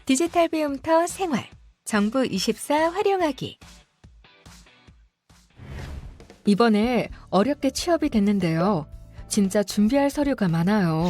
디지털 배움터 생활, 정부24 활용하기. 이번에 어렵게 취업이 됐는데요. 진짜 준비할 서류가 많아요.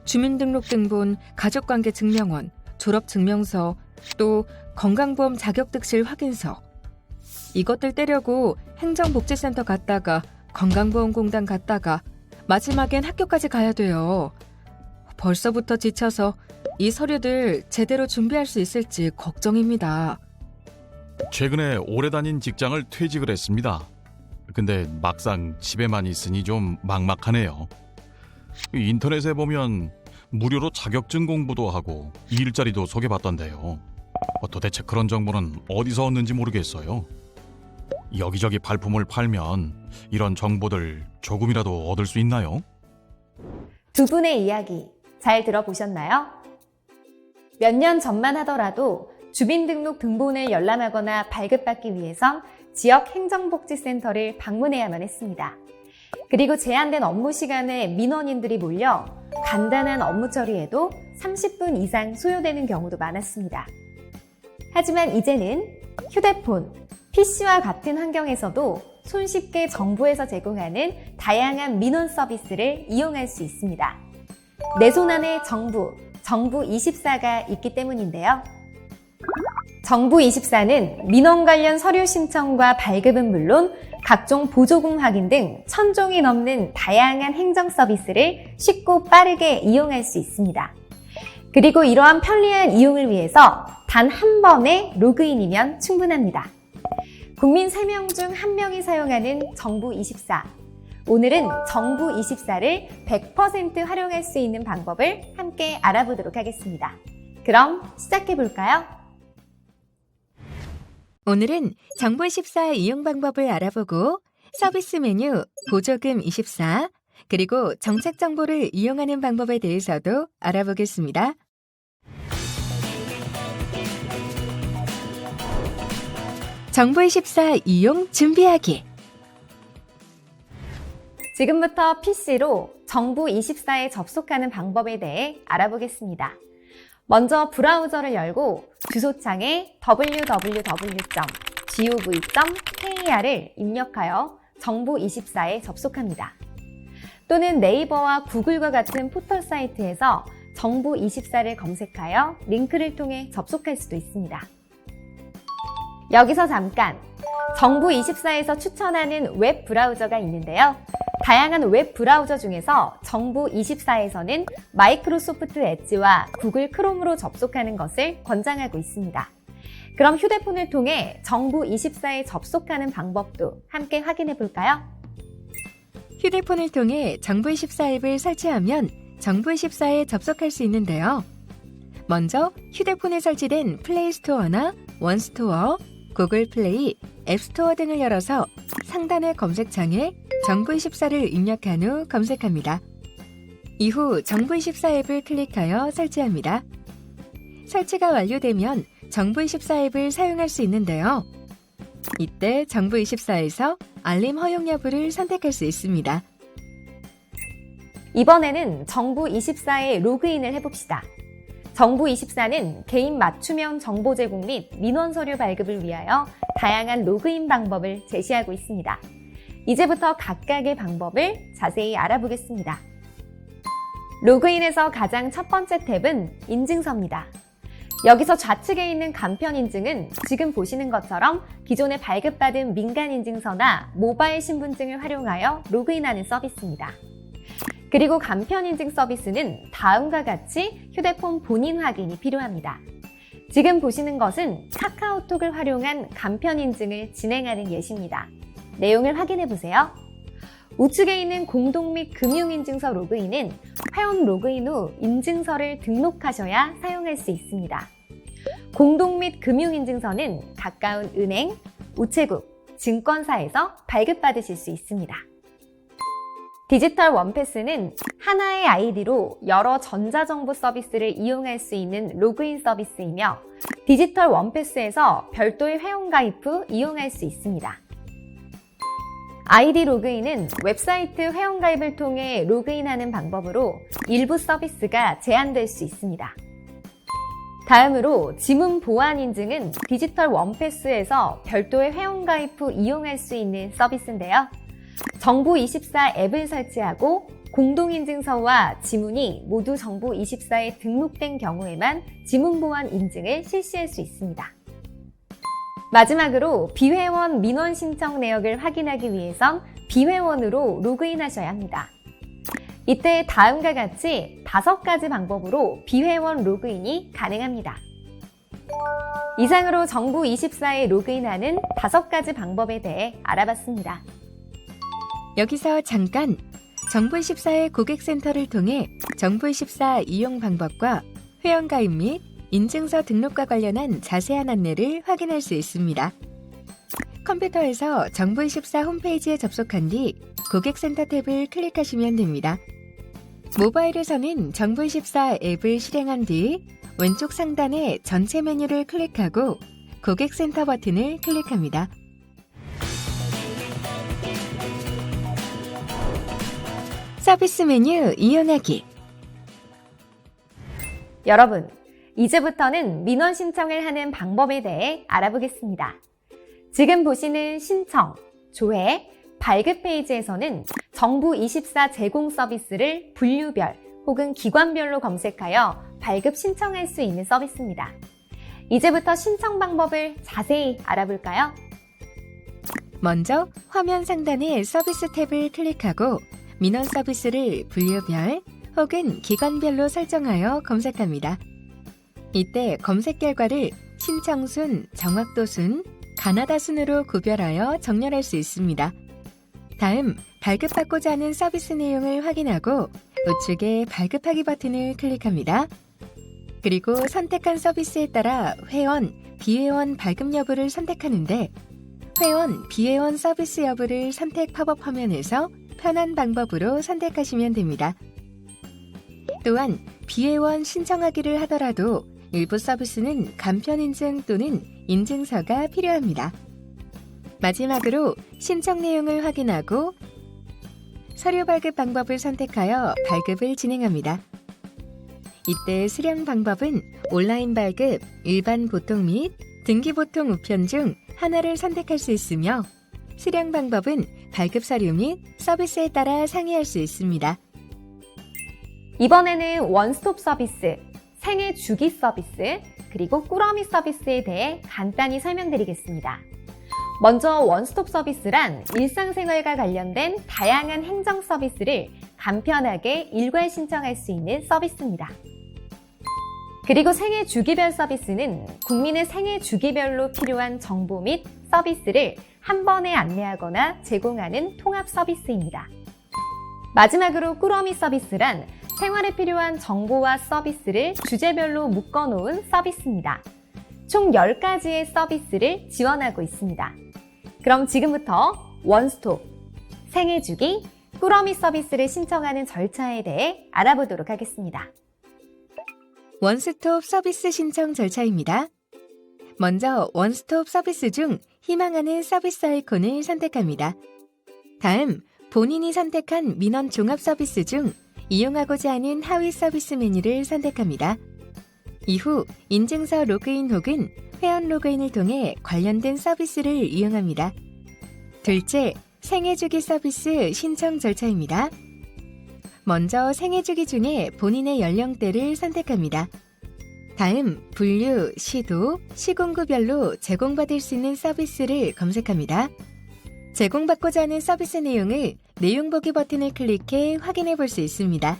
주민등록등본, 가족관계 증명원, 졸업증명서, 또 건강보험 자격득실 확인서. 이것들 떼려고 행정복지센터 갔다가 건강보험공단 갔다가 마지막엔 학교까지 가야 돼요. 벌써부터 지쳐서 이 서류들 제대로 준비할 수 있을지 걱정입니다. 최근에 오래 다닌 직장을 퇴직을 했습니다. 근데 막상 집에만 있으니 좀 막막하네요. 인터넷에 보면 무료로 자격증 공부도 하고 일자리도 소개받던데요. 도대체 그런 정보는 어디서 얻는지 모르겠어요. 여기저기 발품을 팔면 이런 정보들 조금이라도 얻을 수 있나요? 두 분의 이야기 잘 들어보셨나요? 몇 년 전만 하더라도 주민등록 등본을 열람하거나 발급받기 위해선 지역 행정복지센터를 방문해야만 했습니다. 그리고 제한된 업무 시간에 민원인들이 몰려 간단한 업무 처리에도 30분 이상 소요되는 경우도 많았습니다. 하지만 이제는 휴대폰, PC와 같은 환경에서도 손쉽게 정부에서 제공하는 다양한 민원 서비스를 이용할 수 있습니다. 내 손 안에 정부24가 있기 때문인데요. 정부24는 민원 관련 서류 신청과 발급은 물론 각종 보조금 확인 등 1000종이 넘는 다양한 행정 서비스를 쉽고 빠르게 이용할 수 있습니다. 그리고 이러한 편리한 이용을 위해서 단 한 번의 로그인이면 충분합니다. 국민 3명 중 1명이 사용하는 정부24. 오늘은 정부24를 100% 활용할 수 있는 방법을 함께 알아보도록 하겠습니다. 그럼 시작해볼까요? 오늘은 정부24 이용 방법을 알아보고 서비스 메뉴, 보조금 24, 그리고 정책 정보를 이용하는 방법에 대해서도 알아보겠습니다. 정부24 이용 준비하기. 지금부터 PC로 정부24에 접속하는 방법에 대해 알아보겠습니다. 먼저 브라우저를 열고 주소창에 www.gov.kr을 입력하여 정부24에 접속합니다. 또는 네이버와 구글과 같은 포털 사이트에서 정부24를 검색하여 링크를 통해 접속할 수도 있습니다. 여기서 잠깐! 정부24에서 추천하는 웹 브라우저가 있는데요. 다양한 웹 브라우저 중에서 정부24에서는 마이크로소프트 엣지와 구글 크롬으로 접속하는 것을 권장하고 있습니다. 그럼 휴대폰을 통해 정부24에 접속하는 방법도 함께 확인해 볼까요? 휴대폰을 통해 정부24 앱을 설치하면 정부24에 접속할 수 있는데요. 먼저 휴대폰에 설치된 플레이스토어나 원스토어, 구글 플레이, 앱스토어 등을 열어서 상단의 검색창에 정부24를 입력한 후 검색합니다. 이후 정부24 앱을 클릭하여 설치합니다. 설치가 완료되면 정부24 앱을 사용할 수 있는데요. 이때 정부24에서 알림 허용 여부를 선택할 수 있습니다. 이번에는 정부24에 로그인을 해봅시다. 정부24는 개인 맞춤형 정보 제공 및 민원 서류 발급을 위하여 다양한 로그인 방법을 제시하고 있습니다. 이제부터 각각의 방법을 자세히 알아보겠습니다. 로그인에서 가장 첫 번째 탭은 인증서입니다. 여기서 좌측에 있는 간편 인증은 지금 보시는 것처럼 기존에 발급받은 민간 인증서나 모바일 신분증을 활용하여 로그인하는 서비스입니다. 그리고 간편 인증 서비스는 다음과 같이 휴대폰 본인 확인이 필요합니다. 지금 보시는 것은 카카오톡을 활용한 간편 인증을 진행하는 예시입니다. 내용을 확인해 보세요. 우측에 있는 공동 및 금융인증서 로그인은 회원 로그인 후 인증서를 등록하셔야 사용할 수 있습니다. 공동 및 금융인증서는 가까운 은행, 우체국, 증권사에서 발급받으실 수 있습니다. 디지털 원패스는 하나의 아이디로 여러 전자정보 서비스를 이용할 수 있는 로그인 서비스이며 디지털 원패스에서 별도의 회원가입 후 이용할 수 있습니다. 아이디 로그인은 웹사이트 회원가입을 통해 로그인하는 방법으로 일부 서비스가 제한될 수 있습니다. 다음으로 지문 보안 인증은 디지털 원패스에서 별도의 회원가입 후 이용할 수 있는 서비스인데요. 정보24 앱을 설치하고 공동인증서와 지문이 모두 정보24에 등록된 경우에만 지문 보안 인증을 실시할 수 있습니다. 마지막으로 비회원 민원 신청 내역을 확인하기 위해선 비회원으로 로그인하셔야 합니다. 이때 다음과 같이 5가지 방법으로 비회원 로그인이 가능합니다. 이상으로 정보24에 로그인하는 5가지 방법에 대해 알아봤습니다. 여기서 잠깐 정보24의 고객센터를 통해 정보24 이용 방법과 회원가입 및 인증서 등록과 관련한 자세한 안내를 확인할 수 있습니다. 컴퓨터에서 정보24 홈페이지에 접속한 뒤 고객센터 탭을 클릭하시면 됩니다. 모바일에서는 정보24 앱을 실행한 뒤 왼쪽 상단의 전체 메뉴를 클릭하고 고객센터 버튼을 클릭합니다. 서비스 메뉴 이용하기. 여러분, 이제부터는 민원 신청을 하는 방법에 대해 알아보겠습니다. 지금 보시는 신청, 조회, 발급 페이지에서는 정보24 제공 서비스를 분류별 혹은 기관별로 검색하여 발급 신청할 수 있는 서비스입니다. 이제부터 신청 방법을 자세히 알아볼까요? 먼저 화면 상단의 서비스 탭을 클릭하고 민원 서비스를 분류별 혹은 기관별로 설정하여 검색합니다. 이때 검색 결과를 신청순, 정확도순, 가나다순으로 구별하여 정렬할 수 있습니다. 다음 발급받고자 하는 서비스 내용을 확인하고 우측의 발급하기 버튼을 클릭합니다. 그리고 선택한 서비스에 따라 회원, 비회원 발급 여부를 선택하는데 회원, 비회원 서비스 여부를 선택 팝업 화면에서 편한 방법으로 선택하시면 됩니다. 또한 비회원 신청하기를 하더라도 일부 서비스는 간편 인증 또는 인증서가 필요합니다. 마지막으로 신청 내용을 확인하고 서류 발급 방법을 선택하여 발급을 진행합니다. 이때 수령 방법은 온라인 발급, 일반 보통 및 등기 보통 우편 중 하나를 선택할 수 있으며 수령 방법은 발급 서류 및 서비스에 따라 상이할 수 있습니다. 이번에는 원스톱 서비스, 생애 주기 서비스, 그리고 꾸러미 서비스에 대해 간단히 설명드리겠습니다. 먼저 원스톱 서비스란 일상생활과 관련된 다양한 행정 서비스를 간편하게 일괄 신청할 수 있는 서비스입니다. 그리고 생애 주기별 서비스는 국민의 생애 주기별로 필요한 정보 및 서비스를 한 번에 안내하거나 제공하는 통합 서비스입니다. 마지막으로 꾸러미 서비스란 생활에 필요한 정보와 서비스를 주제별로 묶어놓은 서비스입니다. 총 10가지의 서비스를 지원하고 있습니다. 그럼 지금부터 원스톱, 생애주기, 꾸러미 서비스를 신청하는 절차에 대해 알아보도록 하겠습니다. 원스톱 서비스 신청 절차입니다. 먼저 원스톱 서비스 중 희망하는 서비스 아이콘을 선택합니다. 다음 본인이 선택한 민원 종합 서비스 중 이용하고자 하는 하위 서비스 메뉴를 선택합니다. 이후 인증서 로그인 혹은 회원 로그인을 통해 관련된 서비스를 이용합니다. 둘째, 생애주기 서비스 신청 절차입니다. 먼저 생애주기 중에 본인의 연령대를 선택합니다. 다음 분류, 시도, 시공구별로 제공받을 수 있는 서비스를 검색합니다. 제공받고자 하는 서비스 내용을 내용 보기 버튼을 클릭해 확인해 볼 수 있습니다.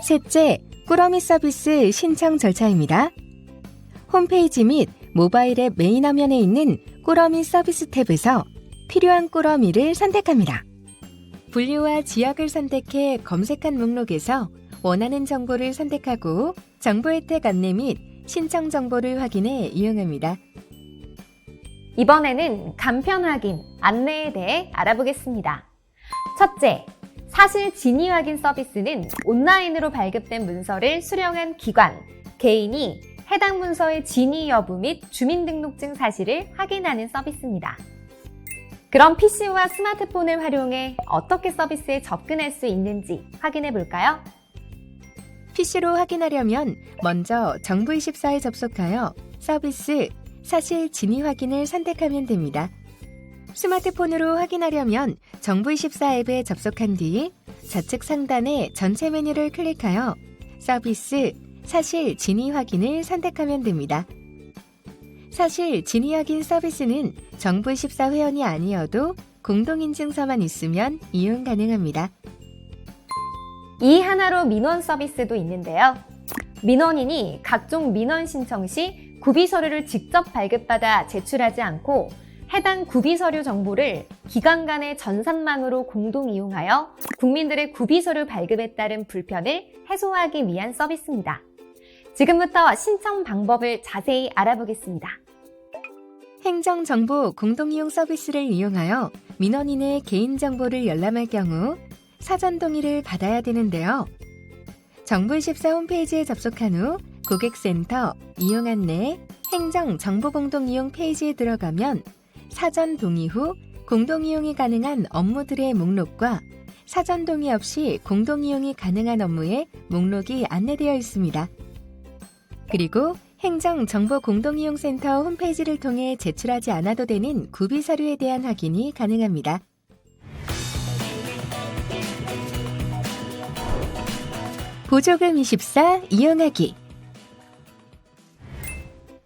셋째, 꾸러미 서비스 신청 절차입니다. 홈페이지 및 모바일 앱 메인 화면에 있는 꾸러미 서비스 탭에서 필요한 꾸러미를 선택합니다. 분류와 지역을 선택해 검색한 목록에서 원하는 정보를 선택하고 정보 혜택 안내 및 신청 정보를 확인해 이용합니다. 이번에는 간편 확인, 안내에 대해 알아보겠습니다. 첫째, 사실 진위 확인 서비스는 온라인으로 발급된 문서를 수령한 기관, 개인이 해당 문서의 진위 여부 및 주민등록증 사실을 확인하는 서비스입니다. 그럼 PC와 스마트폰을 활용해 어떻게 서비스에 접근할 수 있는지 확인해 볼까요? PC로 확인하려면 먼저 정부24에 접속하여 서비스 사실 진위 확인을 선택하면 됩니다. 스마트폰으로 확인하려면 정부24 앱에 접속한 뒤 좌측 상단의 전체 메뉴를 클릭하여 서비스 사실 진위 확인을 선택하면 됩니다. 사실 진위 확인 서비스는 정부24 회원이 아니어도 공동인증서만 있으면 이용 가능합니다. 이 하나로 민원 서비스도 있는데요. 민원인이 각종 민원 신청 시 구비 서류를 직접 발급받아 제출하지 않고 해당 구비 서류 정보를 기관 간의 전산망으로 공동 이용하여 국민들의 구비 서류 발급에 따른 불편을 해소하기 위한 서비스입니다. 지금부터 신청 방법을 자세히 알아보겠습니다. 행정정보 공동이용 서비스를 이용하여 민원인의 개인정보를 열람할 경우 사전 동의를 받아야 되는데요. 정부24 홈페이지에 접속한 후 고객센터, 이용 안내, 행정정보공동이용 페이지에 들어가면 사전 동의 후 공동이용이 가능한 업무들의 목록과 사전 동의 없이 공동이용이 가능한 업무의 목록이 안내되어 있습니다. 그리고 행정정보공동이용센터 홈페이지를 통해 제출하지 않아도 되는 구비 서류에 대한 확인이 가능합니다. 보조금24 이용하기.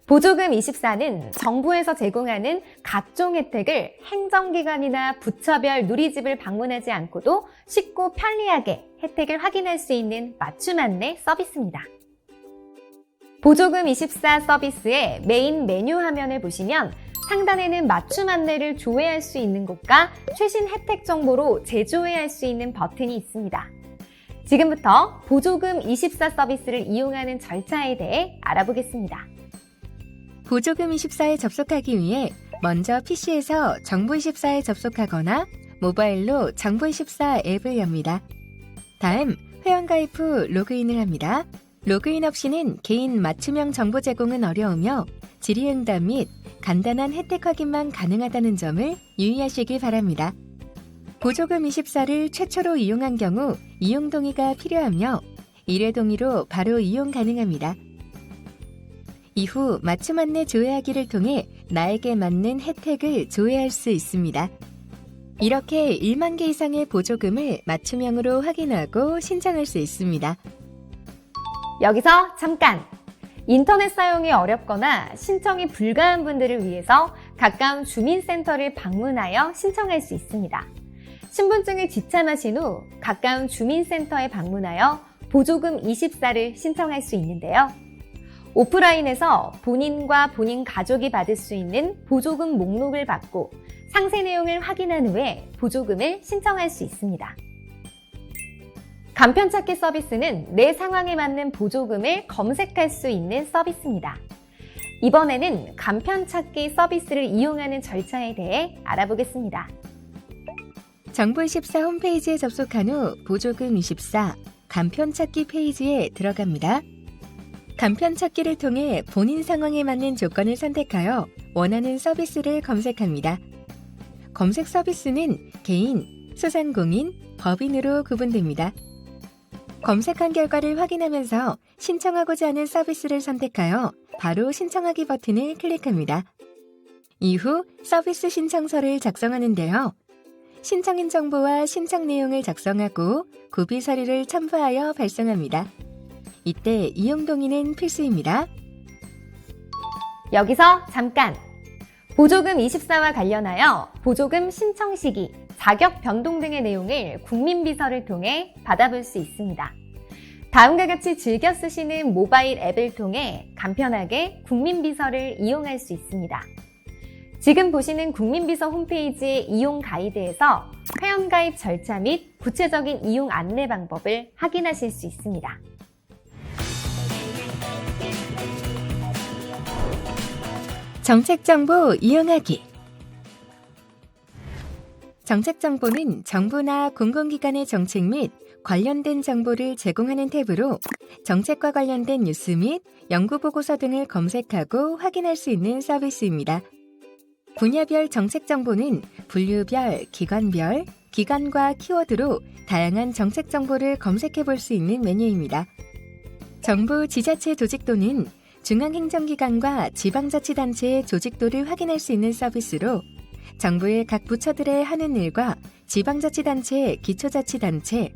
보조금24는 정부에서 제공하는 각종 혜택을 행정기관이나 부처별 누리집을 방문하지 않고도 쉽고 편리하게 혜택을 확인할 수 있는 맞춤 안내 서비스입니다. 보조금24 서비스의 메인 메뉴 화면을 보시면 상단에는 맞춤 안내를 조회할 수 있는 곳과 최신 혜택 정보로 재조회할 수 있는 버튼이 있습니다. 지금부터 보조금24 서비스를 이용하는 절차에 대해 알아보겠습니다. 보조금24에 접속하기 위해 먼저 PC에서 정부24에 접속하거나 모바일로 정부24 앱을 엽니다. 다음 회원가입 후 로그인을 합니다. 로그인 없이는 개인 맞춤형 정보 제공은 어려우며 질의응답 및 간단한 혜택 확인만 가능하다는 점을 유의하시기 바랍니다. 보조금24를 최초로 이용한 경우 이용 동의가 필요하며 1회 동의로 바로 이용 가능합니다. 이후 맞춤 안내 조회하기를 통해 나에게 맞는 혜택을 조회할 수 있습니다. 이렇게 1만 개 이상의 보조금을 맞춤형으로 확인하고 신청할 수 있습니다. 여기서 잠깐! 인터넷 사용이 어렵거나 신청이 불가한 분들을 위해서 가까운 주민센터를 방문하여 신청할 수 있습니다. 신분증을 지참하신 후 가까운 주민센터에 방문하여 보조금24를 신청할 수 있는데요. 오프라인에서 본인과 본인 가족이 받을 수 있는 보조금 목록을 받고 상세 내용을 확인한 후에 보조금을 신청할 수 있습니다. 간편찾기 서비스는 내 상황에 맞는 보조금을 검색할 수 있는 서비스입니다. 이번에는 간편찾기 서비스를 이용하는 절차에 대해 알아보겠습니다. 정부24 홈페이지에 접속한 후 보조금24 간편찾기 페이지에 들어갑니다. 간편찾기를 통해 본인 상황에 맞는 조건을 선택하여 원하는 서비스를 검색합니다. 검색 서비스는 개인, 소상공인, 법인으로 구분됩니다. 검색한 결과를 확인하면서 신청하고자 하는 서비스를 선택하여 바로 신청하기 버튼을 클릭합니다. 이후 서비스 신청서를 작성하는데요. 신청인 정보와 신청 내용을 작성하고 구비 서류를 첨부하여 발송합니다. 이때 이용 동의는 필수입니다. 여기서 잠깐! 보조금24와 관련하여 보조금 신청 시기, 자격 변동 등의 내용을 국민비서를 통해 받아볼 수 있습니다. 다음과 같이 즐겨 쓰시는 모바일 앱을 통해 간편하게 국민비서를 이용할 수 있습니다. 지금 보시는 국민비서 홈페이지의 이용 가이드에서 회원가입 절차 및 구체적인 이용 안내 방법을 확인하실 수 있습니다. 정책정보 이용하기. 정책 정보는 정부나 공공기관의 정책 및 관련된 정보를 제공하는 탭으로 정책과 관련된 뉴스 및 연구보고서 등을 검색하고 확인할 수 있는 서비스입니다. 분야별 정책 정보는 분류별, 기관별, 기관과 키워드로 다양한 정책 정보를 검색해 볼 수 있는 메뉴입니다. 정부 지자체 조직도는 중앙행정기관과 지방자치단체의 조직도를 확인할 수 있는 서비스로 정부의 각 부처들의 하는 일과 지방자치단체, 기초자치단체,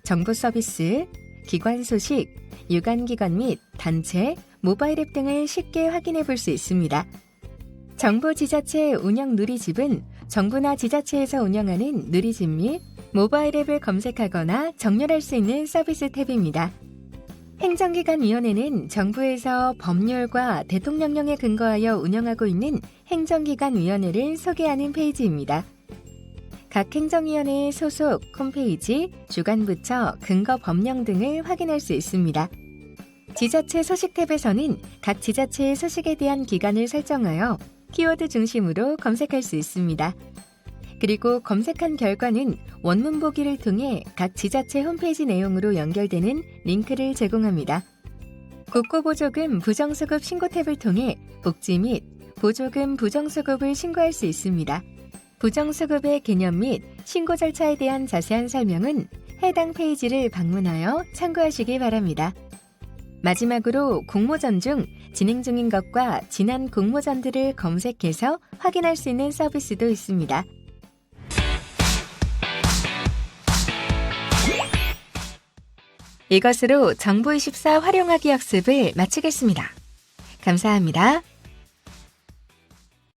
정부 서비스, 기관 소식, 유관기관 및 단체, 모바일 앱 등을 쉽게 확인해 볼 수 있습니다. 정부 지자체 운영 누리집은 정부나 지자체에서 운영하는 누리집 및 모바일 앱을 검색하거나 정렬할 수 있는 서비스 탭입니다. 행정기관위원회는 정부에서 법률과 대통령령에 근거하여 운영하고 있는 행정기관위원회를 소개하는 페이지입니다. 각 행정위원회의 소속, 홈페이지, 주관부처, 근거법령 등을 확인할 수 있습니다. 지자체 소식 탭에서는 각 지자체의 소식에 대한 기간을 설정하여 키워드 중심으로 검색할 수 있습니다. 그리고 검색한 결과는 원문 보기를 통해 각 지자체 홈페이지 내용으로 연결되는 링크를 제공합니다. 국고보조금 부정수급 신고 탭을 통해 복지 및 보조금 부정수급을 신고할 수 있습니다. 부정수급의 개념 및 신고 절차에 대한 자세한 설명은 해당 페이지를 방문하여 참고하시기 바랍니다. 마지막으로 공모전 중 진행 중인 것과 지난 공모전들을 검색해서 확인할 수 있는 서비스도 있습니다. 이것으로 정부24 활용하기 학습을 마치겠습니다. 감사합니다.